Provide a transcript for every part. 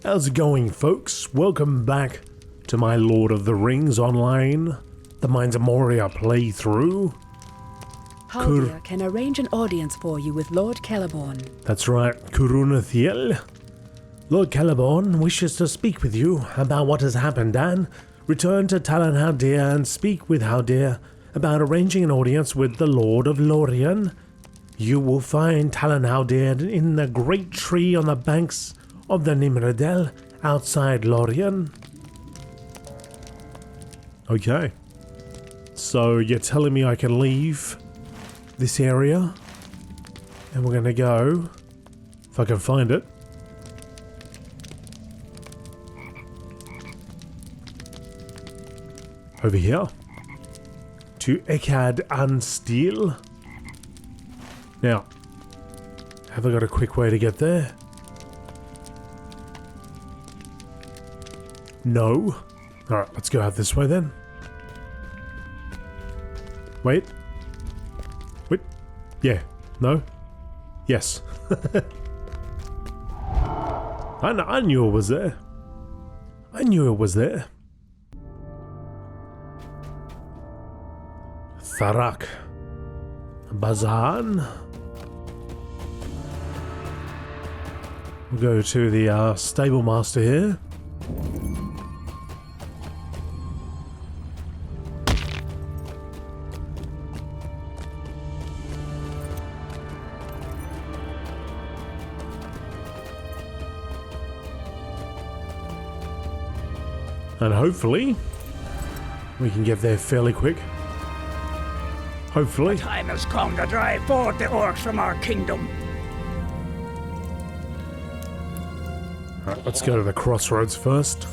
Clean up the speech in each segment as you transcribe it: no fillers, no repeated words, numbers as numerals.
How's it going, folks? Welcome back to my Lord of the Rings Online, the Mines of Moria playthrough. Haldir can arrange an audience for you with Lord Celeborn. That's right, Curunathiel. Lord Celeborn wishes to speak with you about what has happened, and return to Talan Haldir and speak with Haldir about arranging an audience with the Lord of Lothlorien. You will find Talan Haldir in the great tree on the banks of the Nimradel outside Lothlorien. Okay. So you're telling me I can leave this area and we're gonna go, if I can find it, over here to Ekad and Steel. Now, have I got a quick way to get there? No. Alright, let's go out this way then. Wait. Wait. Yeah. No. Yes. I knew it was there. I knew it was there. Tharak. Bazan. We'll go to the stable master here. And hopefully, we can get there fairly quick. Hopefully. The time has come to drive forth the orcs from our kingdom. Alright, let's go to the crossroads first.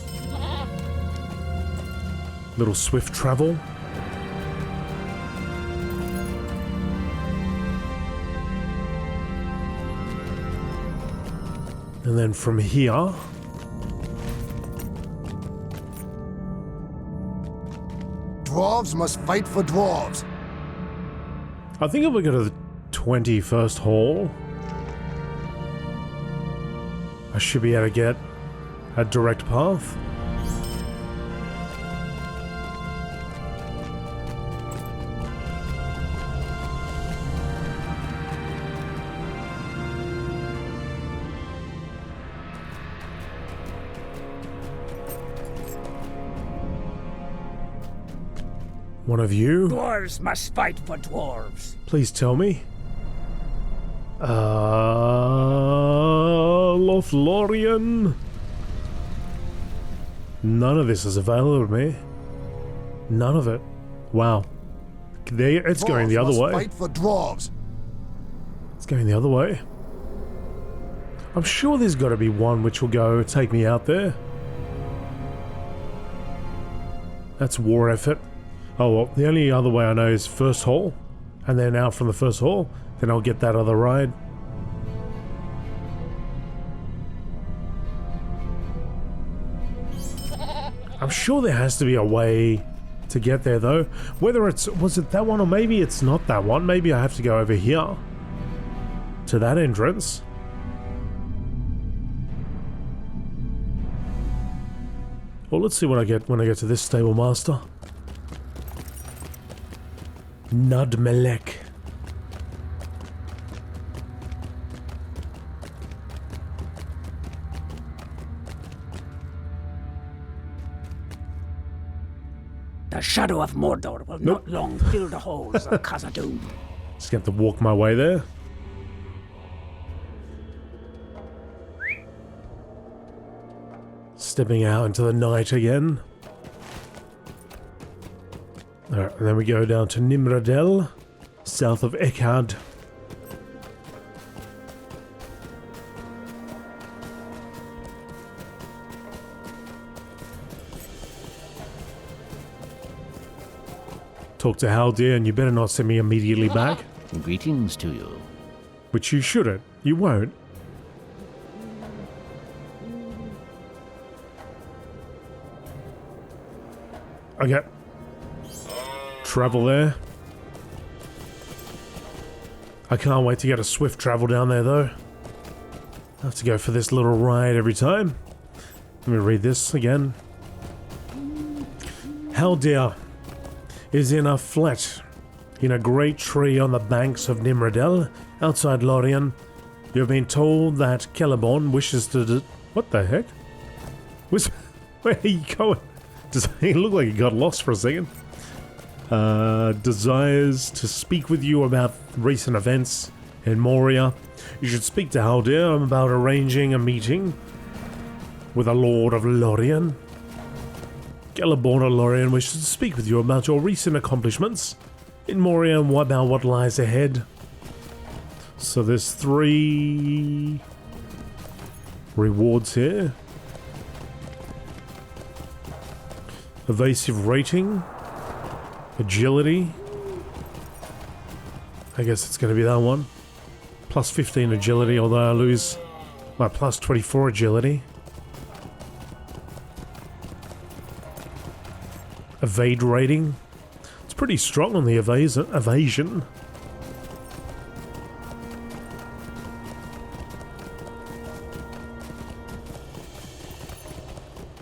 Little swift travel. And then from here, Dwarves must fight for dwarves. I think if we go to the 21st hall, I should be able to get a direct path. One of you? Dwarves must fight for dwarves. Please tell me. Lothlorien. None of this is available to me. None of it. Wow. It's going the other way. Fight for dwarves. It's going the other way. I'm sure there's got to be one which will go take me out there. That's war effort. Oh well, the only other way I know is first hall, and then out from the first hall, then I'll get that other ride. I'm sure there has to be a way to get there though. Whether was it that one or maybe it's not that one. Maybe I have to go over here to that entrance. Well, let's see what I get when I get to this stable master. Nudmelek. The shadow of Mordor will not long fill the halls of Khazad-dûm. Just gonna have to walk my way there. Stepping out into the night again. Alright, and then we go down to Nimradel, south of Ekad. Talk to Haldir, and you better not send me immediately back. Greetings to you. Which you shouldn't. You won't. Okay. Travel there. I can't wait to get a swift travel down there though. I have to go for this little ride every time. Let me read this again. Haldir is in a flat in a great tree on the banks of Nimrodel, outside Lothlorien. You have been told that Celeborn wishes to... What the heck? Where are you going? Does he look like he got lost for a second? Desires to speak with you about recent events in Moria. You should speak to Haldir about arranging a meeting with the Lord of Lothlorien. Celeborn of Lothlorien wishes to speak with you about your recent accomplishments in Moria and about what lies ahead. So there's 3 rewards here. Evasive rating. Agility. I guess it's going to be that one. Plus 15 agility, although I lose my plus 24 agility. Evade rating. It's pretty strong on the evasion.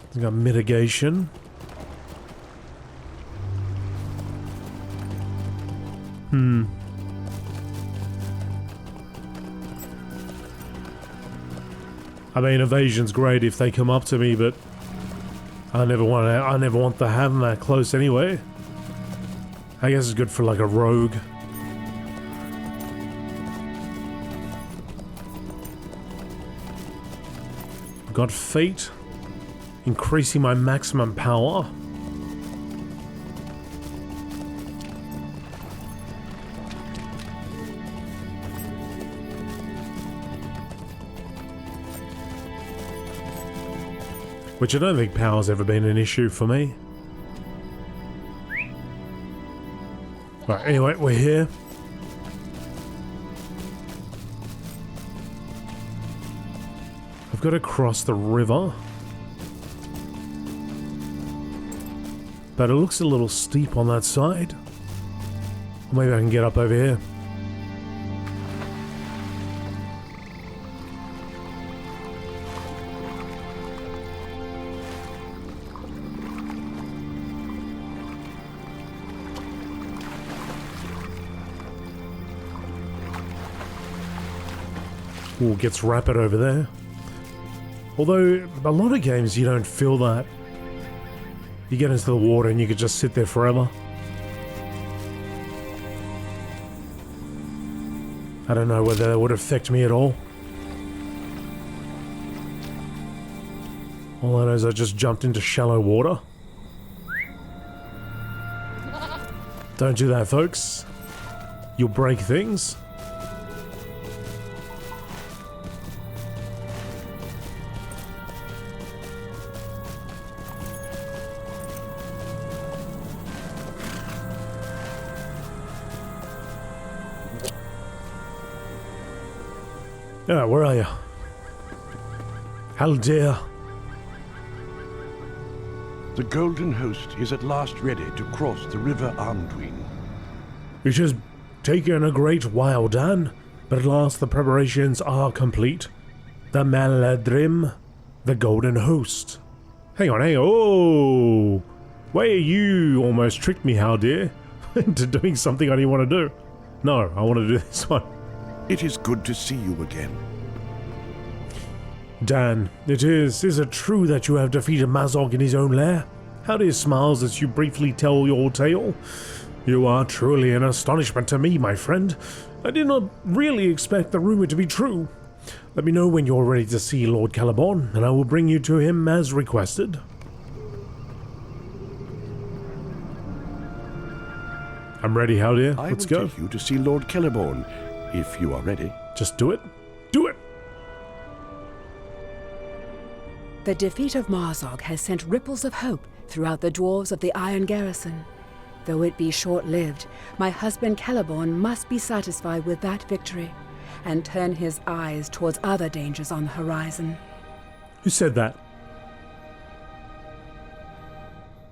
It's got mitigation. I mean, evasion's great if they come up to me, but I never want to have them that close anyway. I guess it's good for like a rogue. Got fate, increasing my maximum power. Which I don't think power's ever been an issue for me. Right, anyway, we're here. I've got to cross the river. But it looks a little steep on that side. Or maybe I can get up over here. Ooh, gets rapid over there. Although, a lot of games you don't feel that. You get into the water and you could just sit there forever. I don't know whether that would affect me at all. All I know is I just jumped into shallow water. Don't do that, folks. You'll break things. Yeah, where are you? Haldir. The Golden Host is at last ready to cross the River Armdween. It has taken a great while, Dan, but at last the preparations are complete. The Maladrim, the Golden Host. Hang on. Oh! Why you almost tricked me, Haldir, into doing something I didn't want to do. No, I want to do this one. It is good to see you again. Dan, is it true that you have defeated Mazog in his own lair? Haldir smiles as you briefly tell your tale. You are truly an astonishment to me, my friend. I did not really expect the rumor to be true. Let me know when you're ready to see Lord Celeborn, and I will bring you to him as requested. I'm ready, Haldir. Let's go. I will take you to see Lord Celeborn, if you are ready. Just do it. Do it! The defeat of Mazog has sent ripples of hope throughout the dwarves of the Iron Garrison. Though it be short-lived, my husband Celeborn must be satisfied with that victory, and turn his eyes towards other dangers on the horizon. Who said that?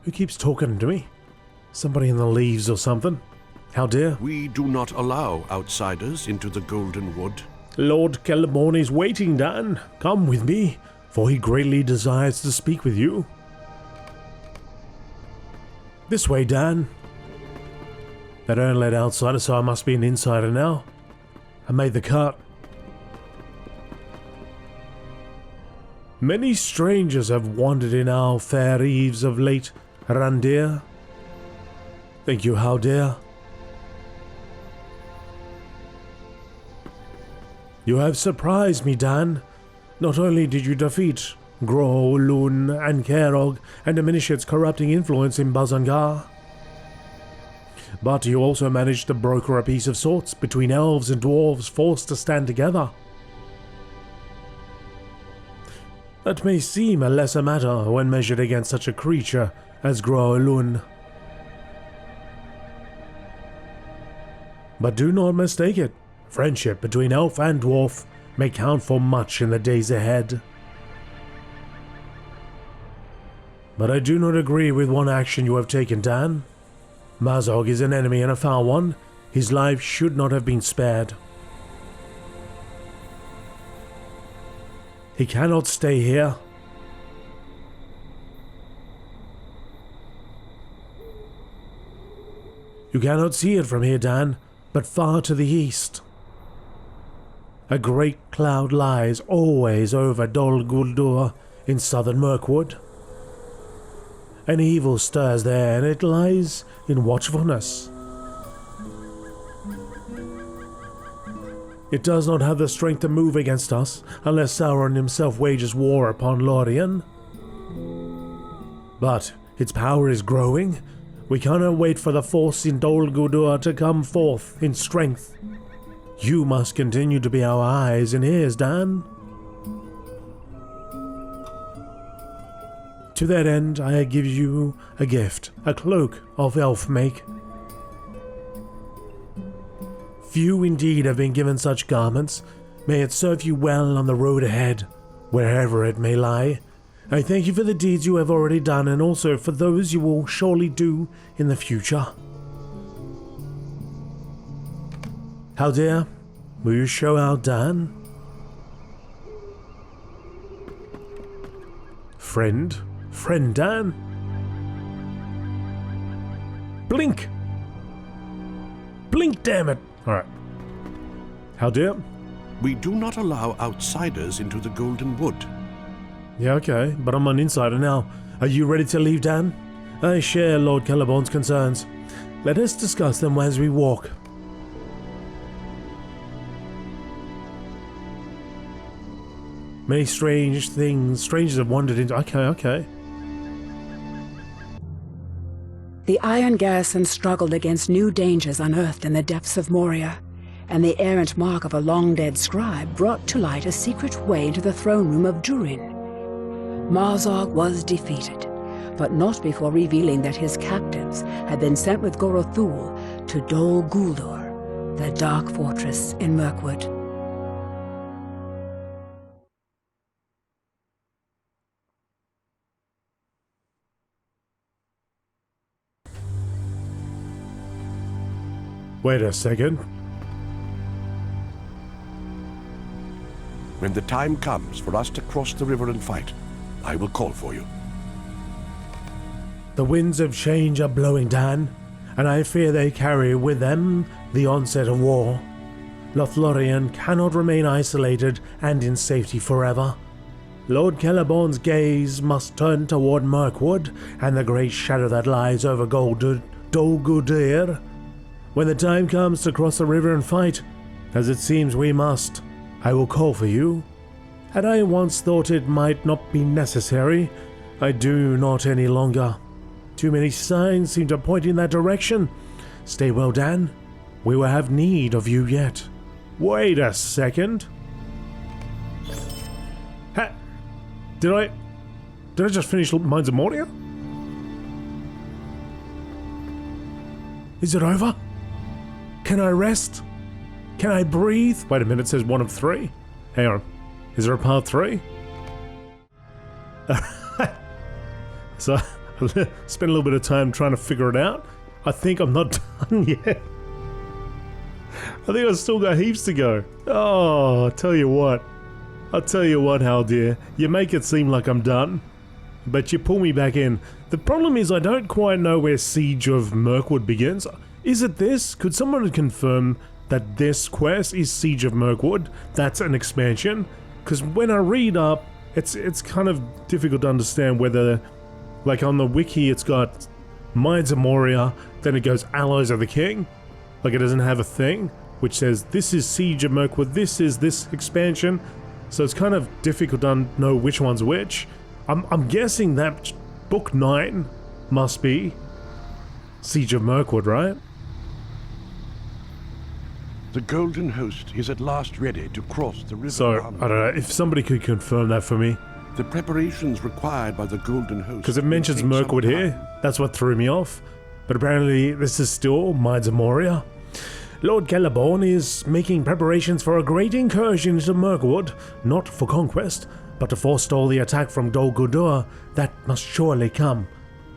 Who keeps talking to me? Somebody in the leaves or something? Haldir? We do not allow outsiders into the Golden Wood. Lord Celeborn is waiting, Dan. Come with me. for he greatly desires to speak with you. This way, Dan. They don't let outsiders, so I must be an insider now. I made the cut. Many strangers have wandered in our fair eaves of late, Randir. Thank you, Haldir. You have surprised me, Dan. Not only did you defeat Gro, Lun, and Kerog and diminish its corrupting influence in Bazangar, but you also managed to broker a peace of sorts between elves and dwarves forced to stand together. That may seem a lesser matter when measured against such a creature as Gro Lun. But do not mistake it. Friendship between elf and dwarf may count for much in the days ahead. But I do not agree with one action you have taken, Dan. Mazog is an enemy and a foul one. His life should not have been spared. He cannot stay here. You cannot see it from here, Dan, but far to the east. A great cloud lies always over Dol Guldur in southern Mirkwood. An evil stirs there, and it lies in watchfulness. It does not have the strength to move against us, unless Sauron himself wages war upon Lothlorien. But its power is growing. We cannot wait for the force in Dol Guldur to come forth in strength. You must continue to be our eyes and ears, Dan. To that end, I give you a gift, a cloak of elf make. Few indeed have been given such garments. May it serve you well on the road ahead, wherever it may lie. I thank you for the deeds you have already done, and also for those you will surely do in the future. Haldir, will you show out Dan? Friend Dan? Blink! Blink, damn it! Alright. Haldir? We do not allow outsiders into the Golden Wood. Yeah, okay, but I'm an insider now. Are you ready to leave, Dan? I share Lord Celeborn's concerns. Let us discuss them as we walk. Many strange things, strangers have wandered into... Okay. The Iron Garrison struggled against new dangers unearthed in the depths of Moria, and the errant mark of a long-dead scribe brought to light a secret way into the throne room of Durin. Mazog was defeated, but not before revealing that his captives had been sent with Gorothul to Dol Guldur, the dark fortress in Mirkwood. Wait a second. When the time comes for us to cross the river and fight, I will call for you. The winds of change are blowing, Dan, and I fear they carry with them the onset of war. Lothlorien cannot remain isolated and in safety forever. Lord Celeborn's gaze must turn toward Mirkwood and the great shadow that lies over Dol Guldur. When the time comes to cross the river and fight, as it seems we must, I will call for you. Had I once thought it might not be necessary, I do not any longer. Too many signs seem to point in that direction. Stay well, Dan. We will have need of you yet. Wait a second. Did I just finish Mines of Moria? Is it over? Can I rest? Can I breathe? Wait a minute, it says 1 of 3. Hang on. Is there a part 3? So, I spent a little bit of time trying to figure it out. I think I'm not done yet. I think I've still got heaps to go. Oh, I'll tell you what. I'll tell you what, Haldir, you make it seem like I'm done, but you pull me back in. The problem is I don't quite know where Siege of Mirkwood begins. Is it this? Could someone confirm that this quest is Siege of Mirkwood? That's an expansion? Because when I read up, it's kind of difficult to understand whether, like on the wiki it's got Mines of Moria, then it goes Allies of the King. Like it doesn't have a thing which says this is Siege of Mirkwood, this is this expansion. So it's kind of difficult to know which one's which. I'm guessing that book 9 must be Siege of Mirkwood, right? The Golden Host is at last ready to cross the river. So, I don't know, if somebody could confirm that for me. The preparations required by the Golden Host... Because it mentions Mirkwood here, that's what threw me off. But apparently this is still Mines of Moria. Lord Celeborn is making preparations for a great incursion into Mirkwood, not for conquest, but to forestall the attack from Dol Guldur that must surely come.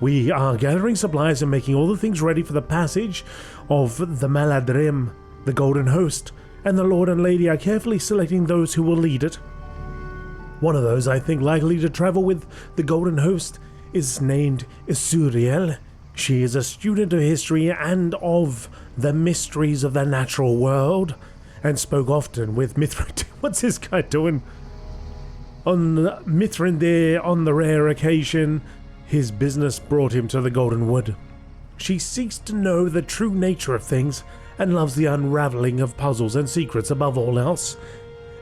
We are gathering supplies and making all the things ready for the passage of the Maladrim, the Golden Host, and the Lord and Lady are carefully selecting those who will lead it. One of those I think likely to travel with the Golden Host is named Isuriel. She is a student of history and of the mysteries of the natural world, and spoke often with Mithrin. What's this guy doing? On Mithrin there, on the rare occasion his business brought him to the Golden Wood. She seeks to know the true nature of things, and loves the unraveling of puzzles and secrets above all else.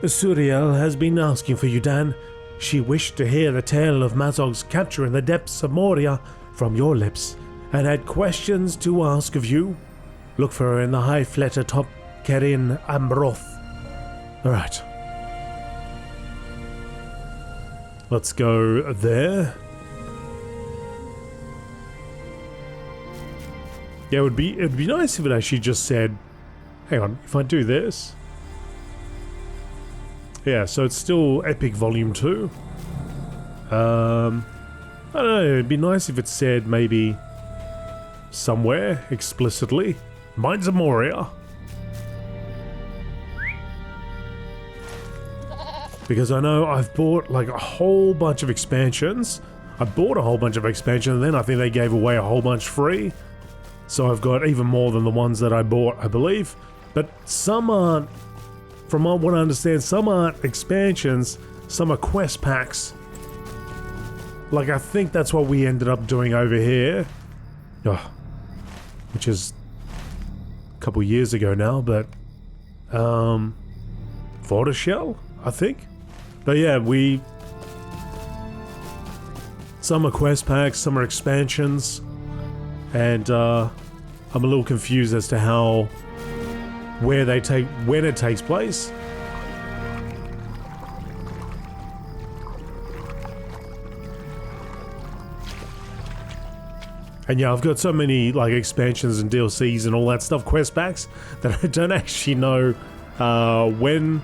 Isuriel has been asking for you, Dan. She wished to hear the tale of Mazog's capture in the depths of Moria from your lips, and had questions to ask of you. Look for her in the high fletter top Kerin Ambroth. Alright. Let's go there. Yeah, it'd be nice if it actually just said, hang on, if I do this. Yeah, so it's still Epic Volume 2. I don't know, it'd be nice if it said maybe somewhere explicitly, Mines of Moria. Because I know I've bought like a whole bunch of expansions. I bought a whole bunch of expansions and then I think they gave away a whole bunch free. So I've got even more than the ones that I bought, I believe. But some aren't, from what I understand, some aren't expansions, some are quest packs. Like I think that's what we ended up doing over here. Which is a couple years ago now, but Vortischell, I think. But yeah, some are quest packs, some are expansions. And I'm a little confused as to when it takes place. And yeah, I've got so many like expansions and DLCs and all that stuff, quest packs, that I don't actually know when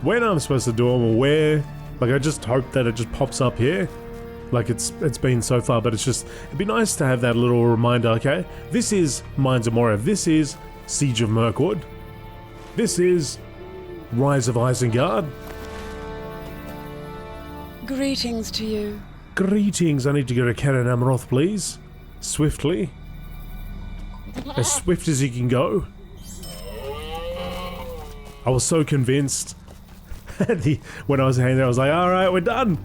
I'm supposed to do them or where. Like I just hope that it just pops up here. Like it's been so far, but it'd be nice to have that little reminder, okay? This is Mines of Moria, this is Siege of Mirkwood, this is Rise of Isengard. Greetings to you. Greetings, I need to go to Kerin Amroth, please. Swiftly. As swift as you can go. I was so convinced when I was hanging there, I was like, alright, we're done.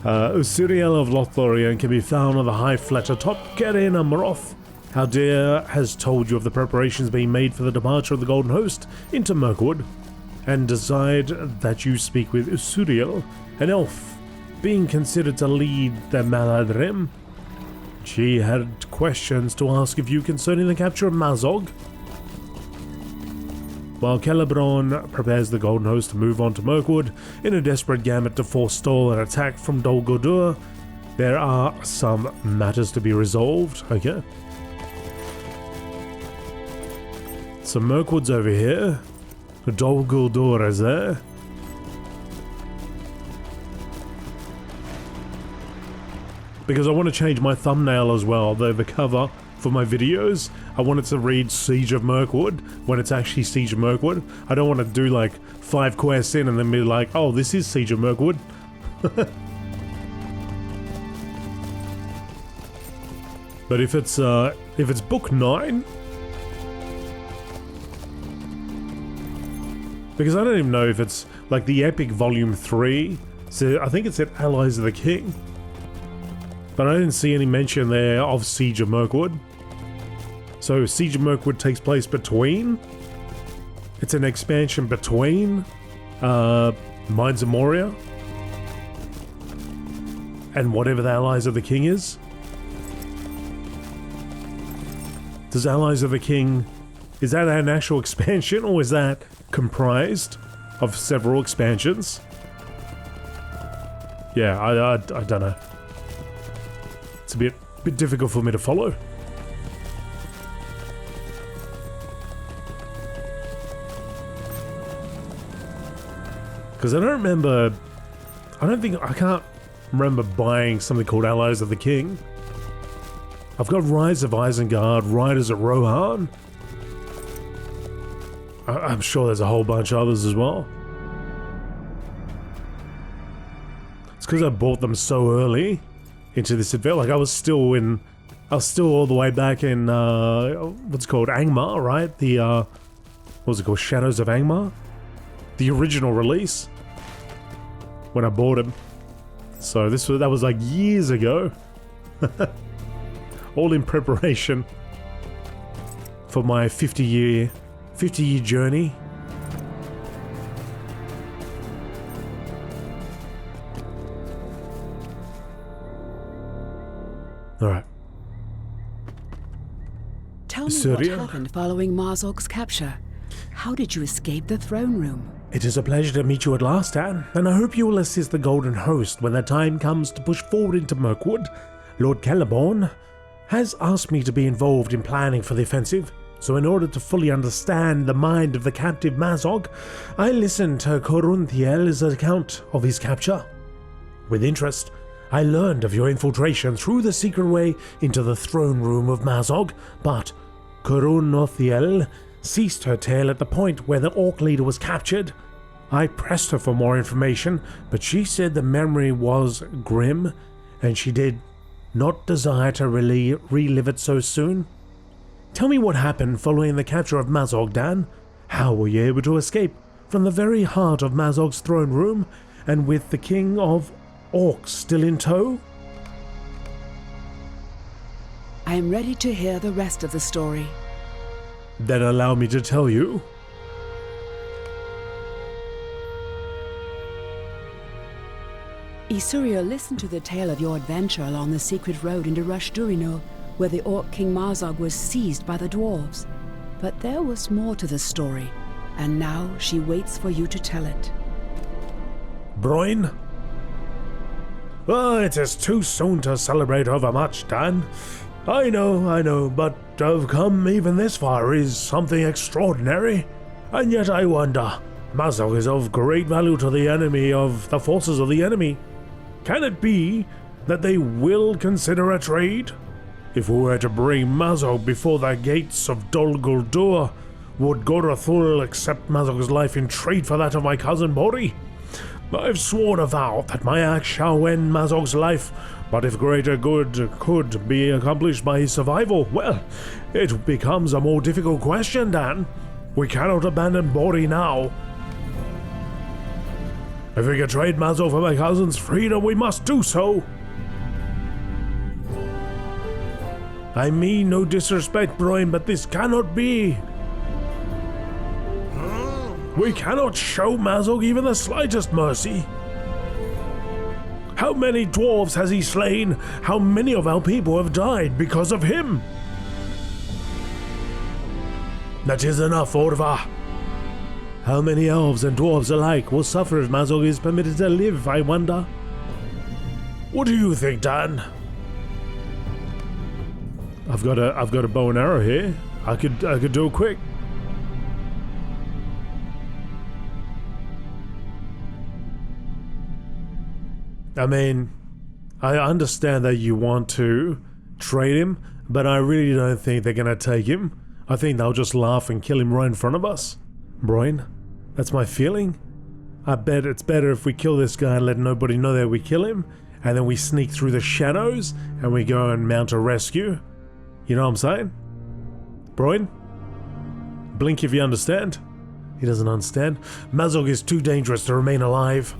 Usuriel of Lothlorien can be found on the high flat atop Kerin Amroth. Haldir has told you of the preparations being made for the departure of the Golden Host into Mirkwood, and desired that you speak with Usuriel, an elf, being considered to lead the Maladrim. She had questions to ask of you concerning the capture of Mazog. While Celeborn prepares the Golden Host to move on to Mirkwood in a desperate gambit to forestall an attack from Dol Guldur, there are some matters to be resolved. Okay. So Mirkwood's over here. Dol Guldur is there. Because I want to change my thumbnail as well, the cover. for my videos. I wanted to read Siege of Mirkwood when it's actually Siege of Mirkwood. I don't want to do like 5 quests in and then be like, oh, this is Siege of Mirkwood. But if it's book 9, because I don't even know if it's like the Epic Volume 3. So I think it said Allies of the King, but I didn't see any mention there of Siege of Mirkwood. So Siege of Mirkwood takes place between. It's an expansion between Mines of Moria and whatever the Allies of the King is. Does Allies of the King, is that an actual expansion, or is that comprised of several expansions? Yeah, I don't know. It's a bit difficult for me to follow. Because I can't remember buying something called Allies of the King. I've got Rise of Isengard, Riders of Rohan. I'm sure there's a whole bunch of others as well. It's because I bought them so early into this event. Like I was still all the way back in what's it called, Angmar, right? The what was it called, Shadows of Angmar, the original release when I bought them. So that was like years ago. All in preparation for my 50-year journey. Alright. Tell me what happened following Mazog's capture. How did you escape the throne room? It is a pleasure to meet you at last, Anne, and I hope you will assist the Golden Host when the time comes to push forward into Mirkwood. Lord Celeborn has asked me to be involved in planning for the offensive, so in order to fully understand the mind of the captive Mazog, I listened to Corunthiel's account of his capture. With interest, I learned of your infiltration through the secret way into the throne room of Mazog, but Corunthiel ceased her tale at the point where the orc leader was captured. I pressed her for more information, but she said the memory was grim, and she did not desire to relive it so soon. Tell me what happened following the capture of Mazog, Dan. How were you able to escape from the very heart of Mazog's throne room, and with the king of orcs still in tow? I am ready to hear the rest of the story. Then allow me to tell you. Isuria listened to the tale of your adventure along the secret road into Rush Durinur, where the Orc King Mazog was seized by the dwarves. But there was more to the story, and now she waits for you to tell it. Broin? Well, it is too soon to celebrate overmuch, Dan. I know, but to have come even this far is something extraordinary. And yet I wonder, Mazog is of great value to the enemy of the forces of the enemy. Can it be that they will consider a trade? If we were to bring Mazog before the gates of Dol Guldur, would Gorathul accept Mazog's life in trade for that of my cousin Bori? I've sworn a vow that my axe shall end Mazog's life, but if greater good could be accomplished by his survival, well, it becomes a more difficult question, Dan. We cannot abandon Bori now. If we can trade Mazog for my cousin's freedom, we must do so. I mean no disrespect, Broin, but this cannot be. We cannot show Mazog even the slightest mercy. How many dwarves has he slain? How many of our people have died because of him? That is enough, Orva. How many elves and dwarves alike will suffer if Mazog is permitted to live, I wonder? What do you think, Dan? I've got a bow and arrow here. I could do it quick. I mean, I understand that you want to trade him, but I really don't think they're gonna take him. I think they'll just laugh and kill him right in front of us. Broin, that's my feeling. I bet it's better if we kill this guy and let nobody know that we kill him, and then we sneak through the shadows and we go and mount a rescue. You know what I'm saying? Broin? Blink if you understand. He doesn't understand. Mazog is too dangerous to remain alive.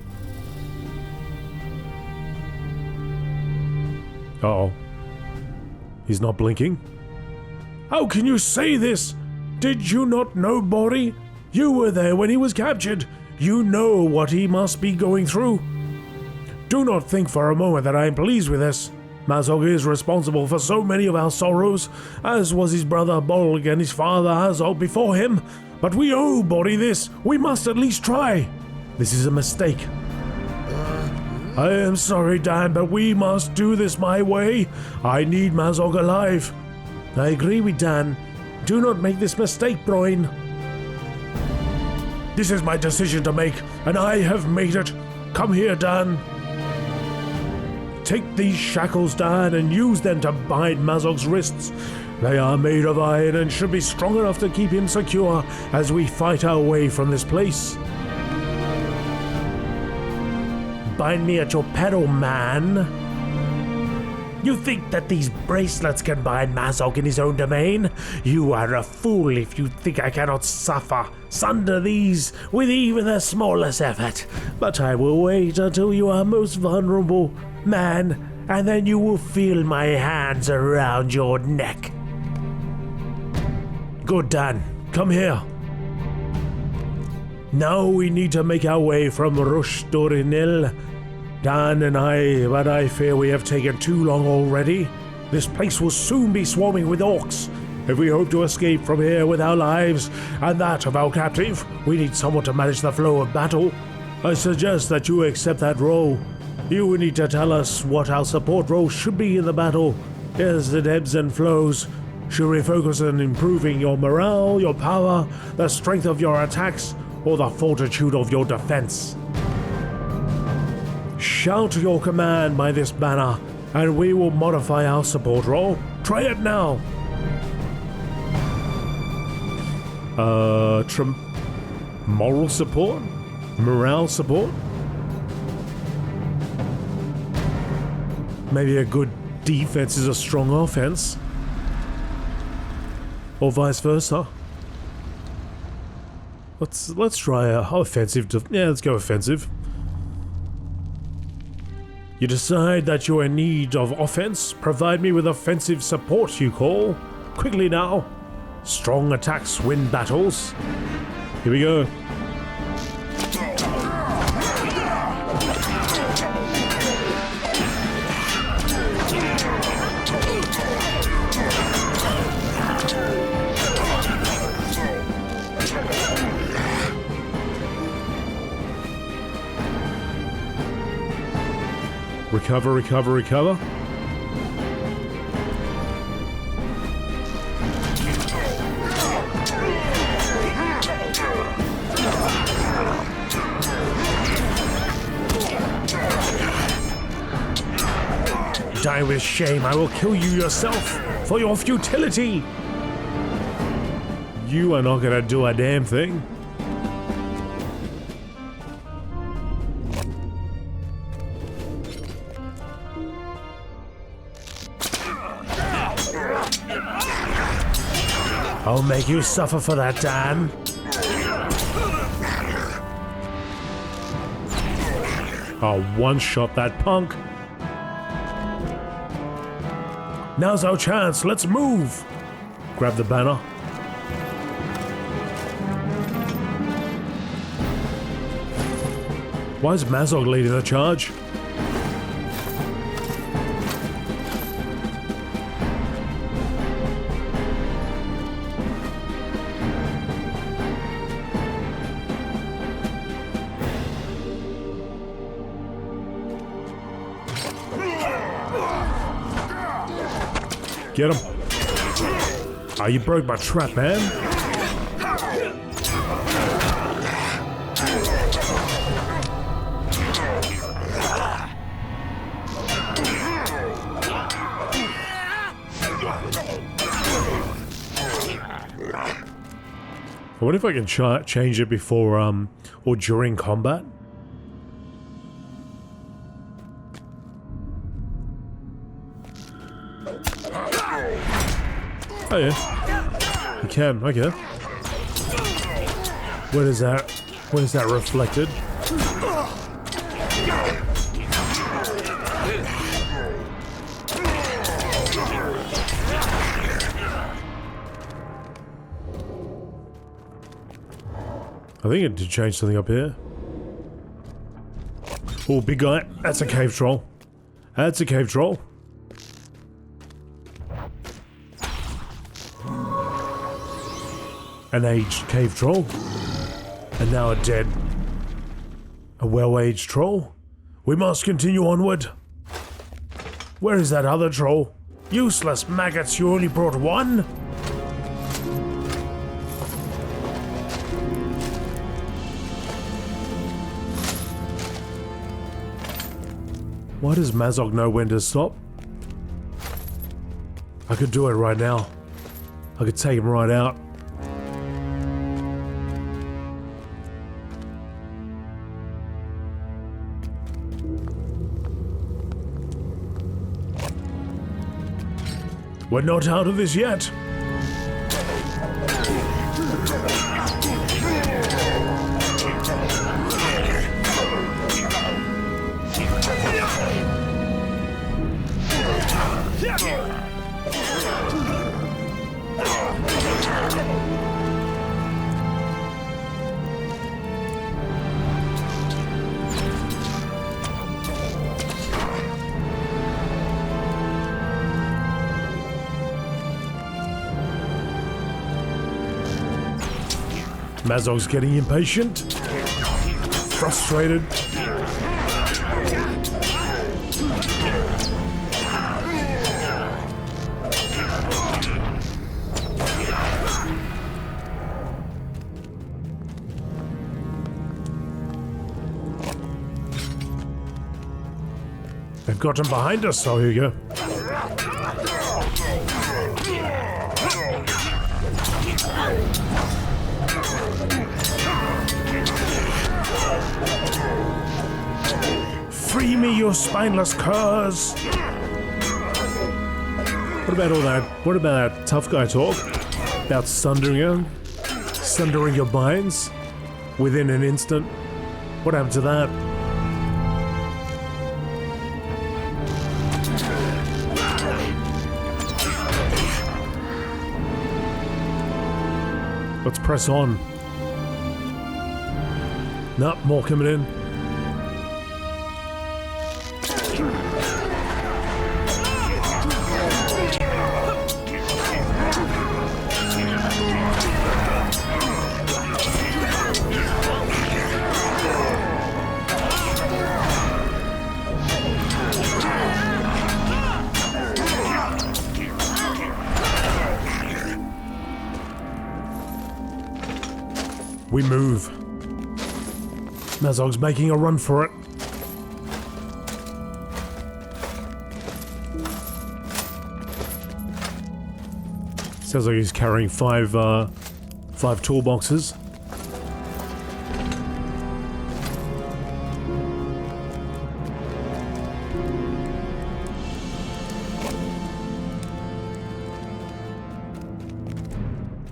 Uh-oh. He's not blinking. How can you say this? Did you not know, Bori? You were there when he was captured. You know what he must be going through. Do not think for a moment that I am pleased with this. Mazog is responsible for so many of our sorrows, as was his brother Bolg and his father Azog before him. But we owe Bori this. We must at least try. This is a mistake. I am sorry, Dan, but we must do this my way. I need Mazog alive. I agree with Dan. Do not make this mistake, Broin. This is my decision to make, and I have made it. Come here, Dan. Take these shackles, Dan, and use them to bind Mazog's wrists. They are made of iron and should be strong enough to keep him secure as we fight our way from this place. Bind me at your pedal, man. You think that these bracelets can bind Mazog in his own domain? You are a fool if you think I cannot sunder these with even the smallest effort. But I will wait until you are most vulnerable, man, and then you will feel my hands around your neck. Good, Dan. Come here. Now we need to make our way from Rushdorinil. Dan and I, but I fear we have taken too long already. This place will soon be swarming with orcs. If we hope to escape from here with our lives and that of our captive, we need someone to manage the flow of battle. I suggest that you accept that role. You will need to tell us what our support role should be in the battle. As it ebbs and flows, should we focus on improving your morale, your power, the strength of your attacks, or the fortitude of your defense? Shout your command by this banner, and we will modify our support role. Try it now. Moral support? Morale support? Maybe a good defense is a strong offense. Or vice versa. Let's try a offensive. Let's go offensive. You decide that you're in need of offense. Provide me with offensive support, you call. Quickly now. Strong attacks win battles. Here we go. Recover, recover, recover. Die with shame. I will kill you yourself for your futility. You are not gonna do a damn thing. I'll make you suffer for that, Dan. I'll one-shot that punk. Now's our chance. Let's move. Grab the banner. Why is Mazog leading the charge? Get him. Oh, you broke my trap, man. I wonder if I can change it before, or during combat. Oh yeah. You can, okay. Where is that reflected? I think it did change something up here. Oh, big guy. That's a cave troll. That's a cave troll. An aged cave troll. And now a dead. A well-aged troll. We must continue onward. Where is that other troll? Useless maggots, you only brought one? Why does Mazog know when to stop? I could do it right now. I could take him right out. We're not out of this yet. Mazog's getting impatient, frustrated. They've got him behind us, so here you go. Free me, you spineless curs! What about all that? What about that tough guy talk? About sundering your binds within an instant? What happened to that? Let's press on. Nope, more coming in. We move. Mazog's making a run for it. Sounds like he's carrying five toolboxes.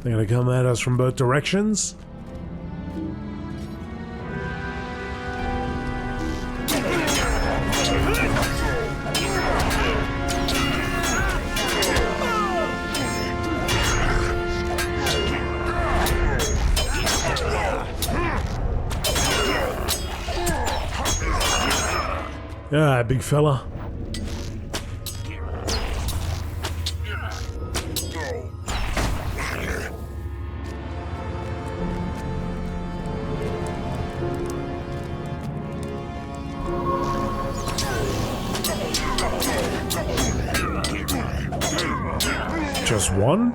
They're gonna come at us from both directions. Ah, big fella. Just one?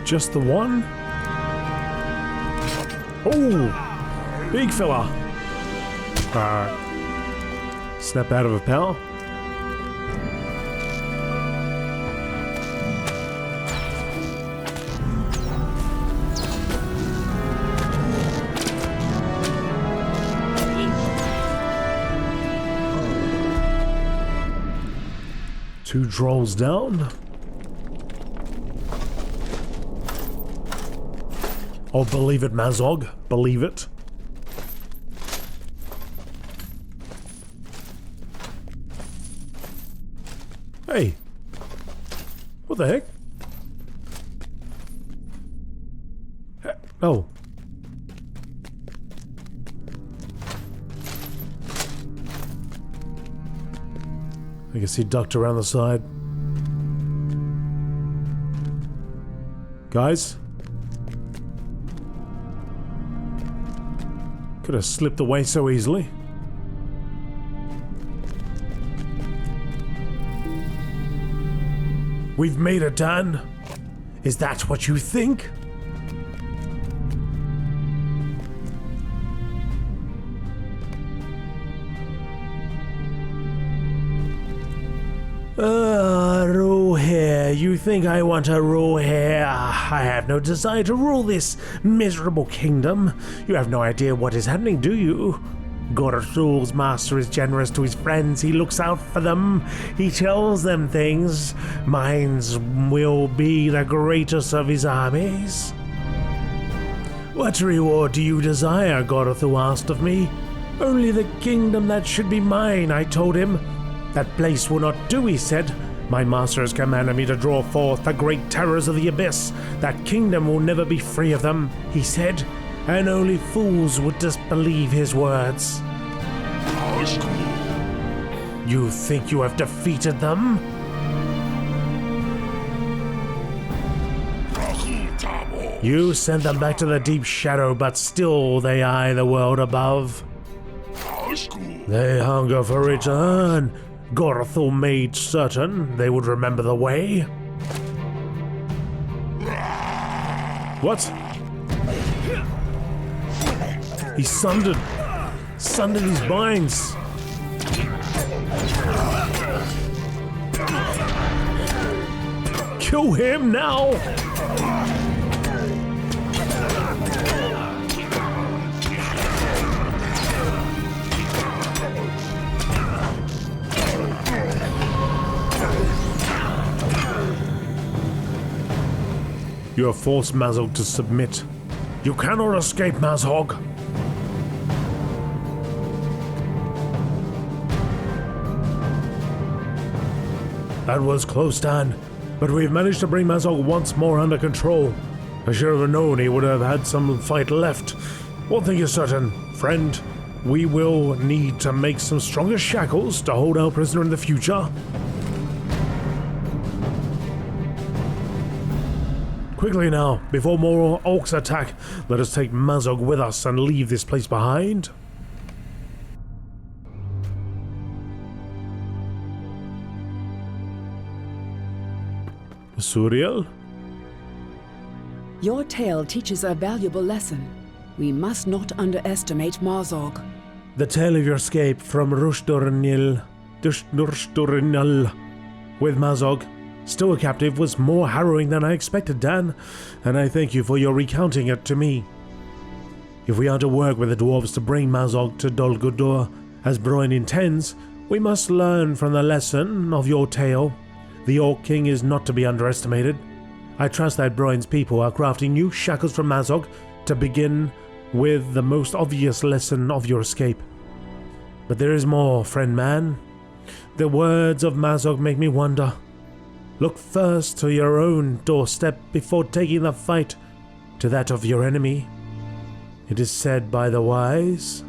Just the one? Oh, big fella. Snap out of a power. 2 trolls down. Oh, believe it, Mazog. Believe it. Hey. What the heck? Oh. I can see ducked around the side. Guys? Could have slipped away so easily. We've made it, Dan. Is that what you think? Rule here. You think I want to rule here? I have no desire to rule this miserable kingdom. You have no idea what is happening, do you? Gorthul's master is generous to his friends. He looks out for them. He tells them things. Mine's will be the greatest of his armies. What reward do you desire? Gorthul asked of me. Only the kingdom that should be mine, I told him. That place will not do, he said. My master has commanded me to draw forth the great terrors of the abyss. That kingdom will never be free of them, he said, and only fools would disbelieve his words. You think you have defeated them? You sent them back to the deep shadow, but still they eye the world above. They hunger for return. Gorthul made certain they would remember the way. What? He sundered his binds. Kill him now! You have forced Mazog to submit. You cannot escape, Mazog. That was close, Dan, but we've managed to bring Mazog once more under control. I should have known he would have had some fight left. One thing is certain, friend, we will need to make some stronger shackles to hold our prisoner in the future. Quickly now, before more orcs attack, let us take Mazog with us and leave this place behind. Suriel? Your tale teaches a valuable lesson. We must not underestimate Mazog. The tale of your escape from Rushdornil with Mazog, still a captive, was more harrowing than I expected, Dan, and I thank you for your recounting it to me. If we are to work with the dwarves to bring Mazog to Dol Guldur, as Broin intends, we must learn from the lesson of your tale. The Orc King is not to be underestimated. I trust that Broin's people are crafting new shackles for Mazog to begin with the most obvious lesson of your escape. But there is more, friend man. The words of Mazog make me wonder. Look first to your own doorstep before taking the fight to that of your enemy. It is said by the wise,